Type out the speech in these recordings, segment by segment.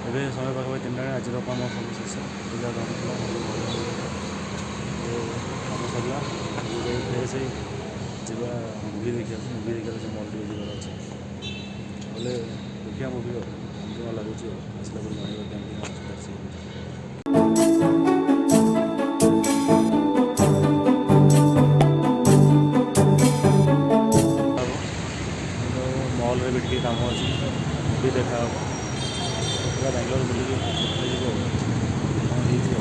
ଏବେ ସମୟ ପାଖାପାଖି 3ଟା ବେଳେ ଆଜିର କାମ ସବୁ ଶେଷ ପୂଜା କାମ ଥିଲା କାମ ସରିଲା ଯାଇ ଫ୍ରେଶ୍ ହେଇ ଯିବା ମୁଭି ଦେଖିବାକୁ ସେ ମଲ୍ ଟିକେ ଯିବାର ଅଛି ବୋଲେ ଦେଖିବା ମୁଭି ଆଉ କେମିତି କ'ଣ ଲାଗୁଛି ଆଉ ଆସିଲା ପରେ ଜାଣିବା କେମିତି କ'ଣ ଅଛି। ମଲ୍ରେ ବି ଟିକେ କାମ ଅଛି ମୁଭି ଦେଖା ହେବ ପୁରା ବାଙ୍ଗାଲୋର ବୁଲିକି ଯିବ କ'ଣ ହେଇଯିବ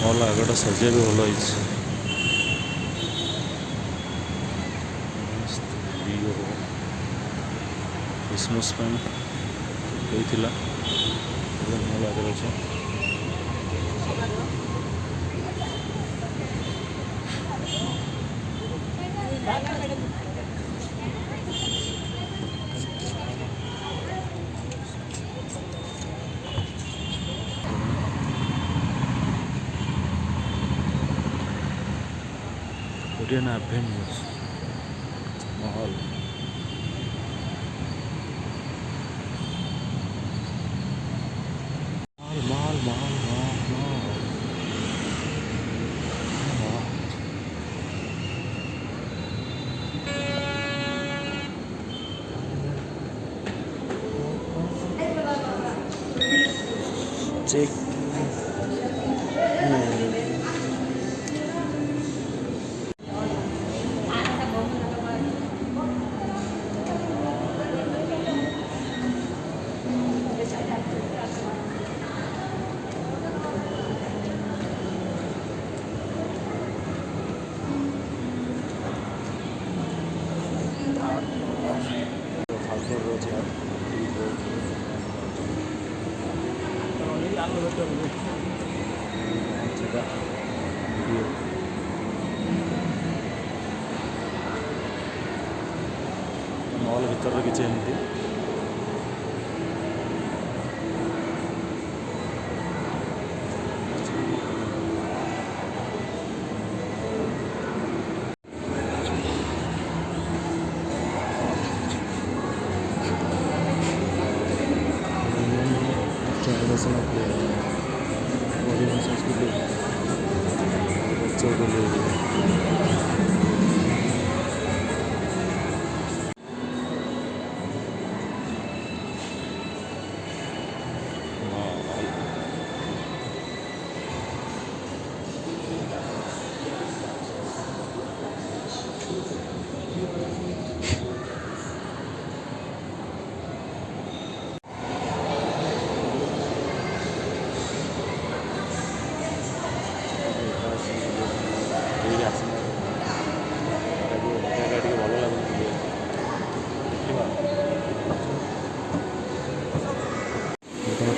ମଲ୍ ଆଗଟା ସଜିବା ବି ଭଲ ହେଇଛି କ୍ରିସମସ୍ ପାଇଁ ହେଇଥିଲା ମଲ୍ ଆଗରେ ଅଛି। Korean Avenues Mall check mall भीतर किसी एमती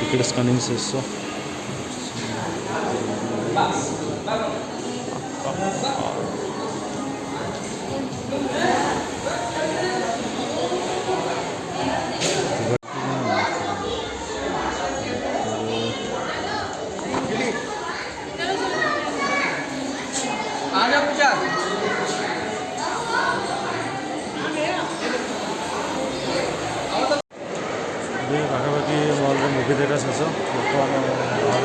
टिकट स्कैनिंग शेष पाखापाखि मल मुभि देखा शेष बर्तमान बाहर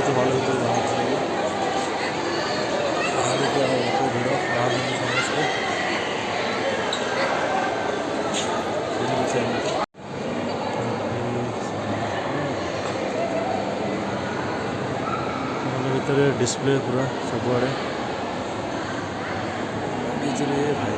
हल भर बाहर भिड़ बाहर समस्त भितर डिस्प्ले पूरा सबुआड़े भाई